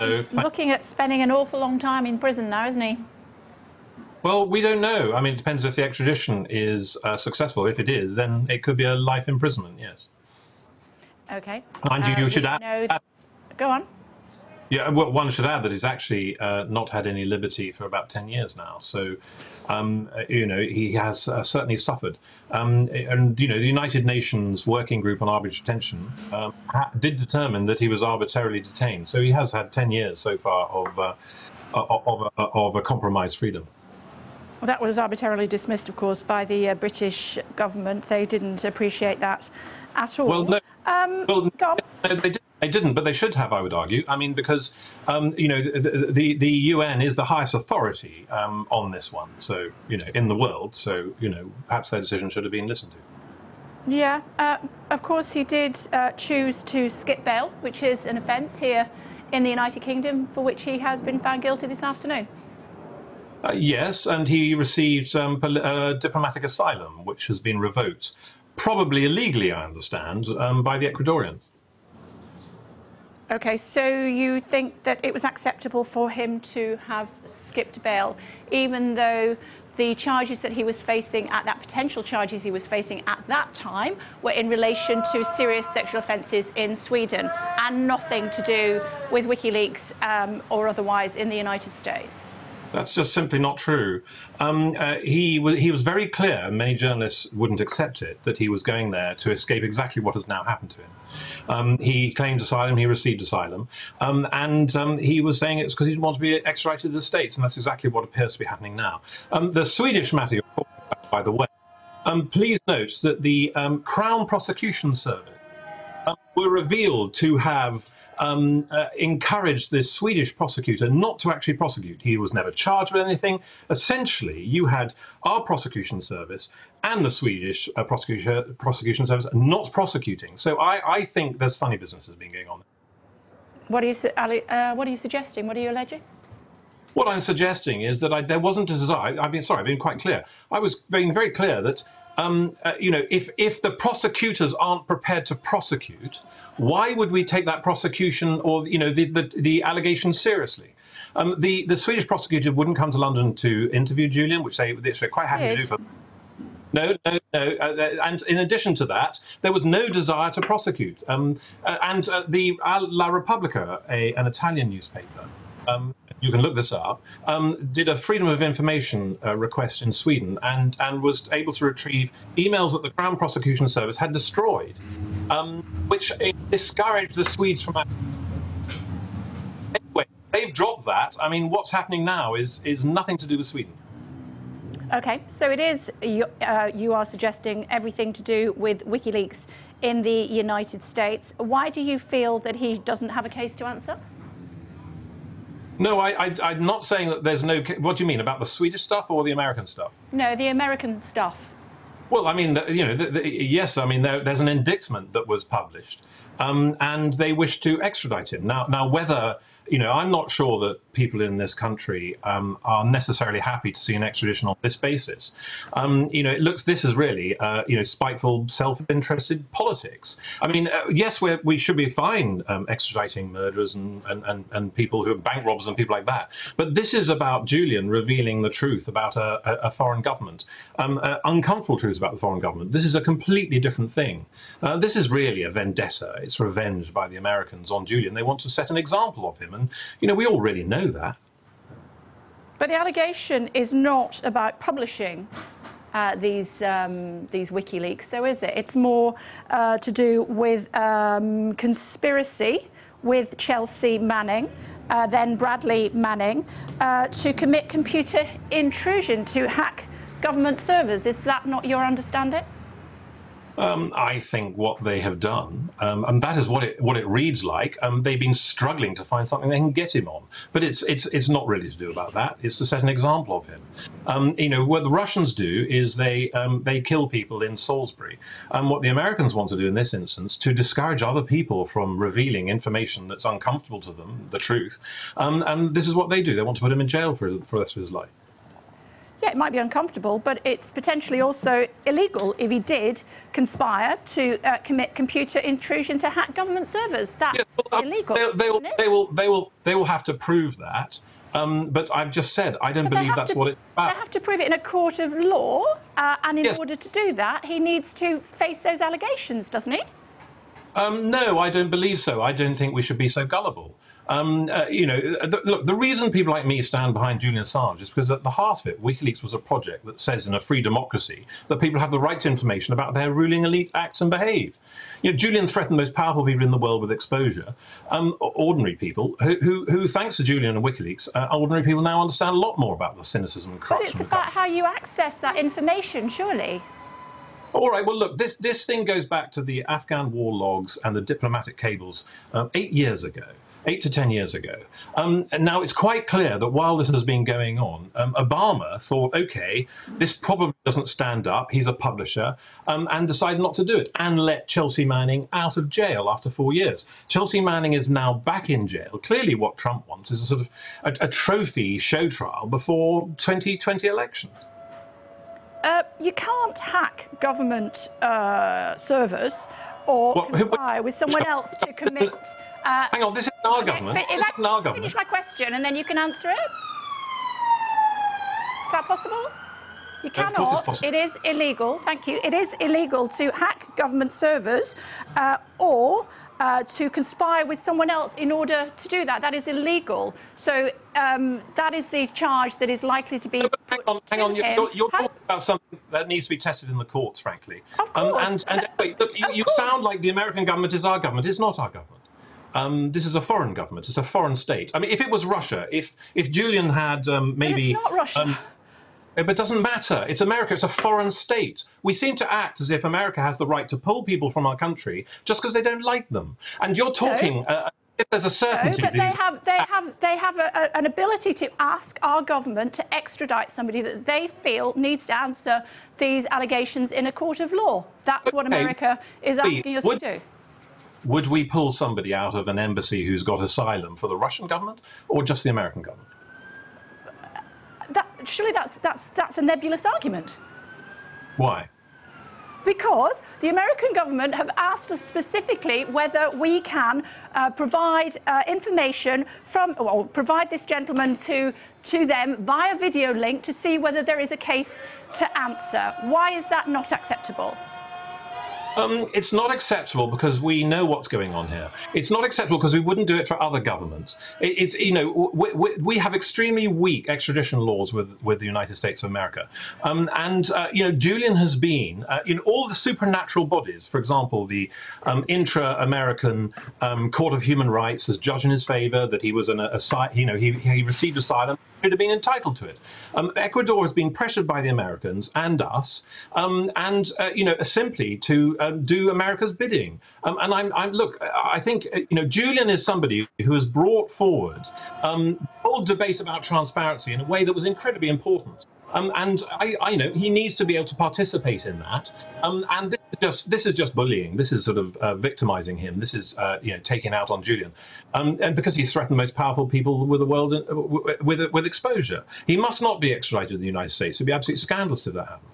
He's looking at spending an awful long time in prison now, isn't he? Well, we don't know. I mean, it depends if the extradition is successful. If it is, then it could be a life imprisonment, yes. Okay. And you should add... Go on. Yeah, well, one should add that he's actually not had any liberty for about 10 years now. So, you know, he has certainly suffered. And, you know, the United Nations Working Group on Arbitrary Detention did determine that he was arbitrarily detained. So he has had 10 years so far of a compromised freedom. Well, that was arbitrarily dismissed, of course, by the British government. They didn't appreciate that at all. Well, no, go on. No, they didn't, but they should have, I would argue. I mean, because, you know, the UN is the highest authority on this one, so, you know, in the world. So, you know, perhaps their decision should have been listened to. Yeah, of course, he did choose to skip bail, which is an offence here in the United Kingdom, for which he has been found guilty this afternoon. Yes, and he received diplomatic asylum, which has been revoked, probably illegally, I understand, by the Ecuadorians. Okay, so you think that it was acceptable for him to have skipped bail, even though the charges that he was facing potential charges he was facing at that time were in relation to serious sexual offences in Sweden and nothing to do with WikiLeaks or otherwise in the United States? That's just simply not true. He was very clear, and many journalists wouldn't accept it, that he was going there to escape exactly what has now happened to him. He claimed asylum, he received asylum, and he was saying it's because he didn't want to be extradited to the States, and that's exactly what appears to be happening now. The Swedish matter you're talking about, by the way, please note that the Crown Prosecution Service were revealed to have encouraged this Swedish prosecutor not to actually prosecute. He was never charged with anything. Essentially, you had our prosecution service and the Swedish prosecution service not prosecuting. So I think there's funny businesses being going on. What are you suggesting? What are you alleging? What I'm suggesting is that there wasn't a desire. I've been quite clear. I was being very clear that you know, if the prosecutors aren't prepared to prosecute, why would we take that prosecution or, you know, the allegation seriously? The Swedish prosecutor wouldn't come to London to interview Julian, which they're quite happy to do. No. And in addition to that, there was no desire to prosecute. The La Repubblica, an Italian newspaper, you can look this up, did a Freedom of Information request in Sweden and was able to retrieve emails that the Crown Prosecution Service had destroyed, which discouraged the Swedes from acting. Anyway, they've dropped that. I mean, what's happening now is nothing to do with Sweden. Okay, so it is, you are suggesting everything to do with WikiLeaks in the United States. Why do you feel that he doesn't have a case to answer? No, I'm not saying that there's no... What do you mean, about the Swedish stuff or the American stuff? No, the American stuff. Well, I mean, you know, yes, I mean, there's an indictment that was published, and they wish to extradite him. Now, whether... You know, I'm not sure that people in this country are necessarily happy to see an extradition on this basis. You know, this is really, you know, spiteful, self-interested politics. I mean, yes, we should be fine extraditing murderers and people who are bank robbers and people like that. But this is about Julian revealing the truth about a foreign government, uncomfortable truths about the foreign government. This is a completely different thing. This is really a vendetta. It's revenge by the Americans on Julian. They want to set an example of him. And, you know, we all really know that. But the allegation is not about publishing these WikiLeaks, though, is it? It's more to do with conspiracy with Chelsea Manning, then Bradley Manning, to commit computer intrusion, to hack government servers. Is that not your understanding? I think what they have done, and that is what it reads like. They've been struggling to find something they can get him on, but it's not really to do about that. It's to set an example of him. You know, what the Russians do is they kill people in Salisbury, and what the Americans want to do in this instance, to discourage other people from revealing information that's uncomfortable to them, the truth. And this is what they do. They want to put him in jail for the rest of his life. Yeah, it might be uncomfortable, but it's potentially also illegal if he did conspire to commit computer intrusion to hack government servers. That's illegal. They will have to prove that. But I've just said I don't believe that's what it's about. They have to prove it in a court of law, and in order to do that, he needs to face those allegations, doesn't he? No, I don't believe so. I don't think we should be so gullible. Look, the reason people like me stand behind Julian Assange is because at the heart of it, Wikileaks was a project that says in a free democracy that people have the right to information about their ruling elite acts and behave. Julian threatened the most powerful people in the world with exposure. Ordinary people who, thanks to Julian and Wikileaks, ordinary people now understand a lot more about the cynicism and corruption. But it's about how you access that information, surely. All right, well, look, this thing goes back to the Afghan war logs and the diplomatic cables 8 years ago. 8 to 10 years ago. Now, it's quite clear that while this has been going on, Obama thought, OK, this probably doesn't stand up. He's a publisher, and decided not to do it and let Chelsea Manning out of jail after 4 years. Chelsea Manning is now back in jail. Clearly what Trump wants is a sort of a trophy show trial before 2020 election. You can't hack government servers or conspire with someone else to commit... Hang on, this is our government. This is our government. Finish my question and then you can answer it. Is that possible? You cannot. Of course it's possible. It is illegal. Thank you. It is illegal to hack government servers or to conspire with someone else in order to do that. That is illegal. So that is the charge that is likely to be. No, hang on. You're talking about something that needs to be tested in the courts, frankly. Of course. And wait, look, you sound like the American government is our government. It's not our government. This is a foreign government. It's a foreign state. I mean, if it was Russia, if Julian had maybe... But it's not Russia. But it doesn't matter. It's America. It's a foreign state. We seem to act as if America has the right to pull people from our country just because they don't like them. And you're talking... if there's a certainty... No, but they have an ability to ask our government to extradite somebody that they feel needs to answer these allegations in a court of law. That's what America is asking us to do. Would we pull somebody out of an embassy who's got asylum for the Russian government or just the American government? Surely that's a nebulous argument. Why? Because the American government have asked us specifically whether we can provide information from, or provide this gentleman to them via video link to see whether there is a case to answer. Why is that not acceptable? It's not acceptable because we know what's going on here. It's not acceptable because we wouldn't do it for other governments. We have extremely weak extradition laws with the United States of America. Julian has been in all the supernatural bodies, for example, the intra-American Court of Human Rights has judged in his favor that he was he received asylum, should have been entitled to it. Ecuador has been pressured by the Americans and us, simply to do America's bidding. I think Julian is somebody who has brought forward whole debate about transparency in a way that was incredibly important. He needs to be able to participate in that. And this is just bullying. This is sort of victimizing him. This is taking out on Julian, and because he's threatened the most powerful people with the world with exposure. He must not be extradited to the United States. It'd be absolutely scandalous if that happened.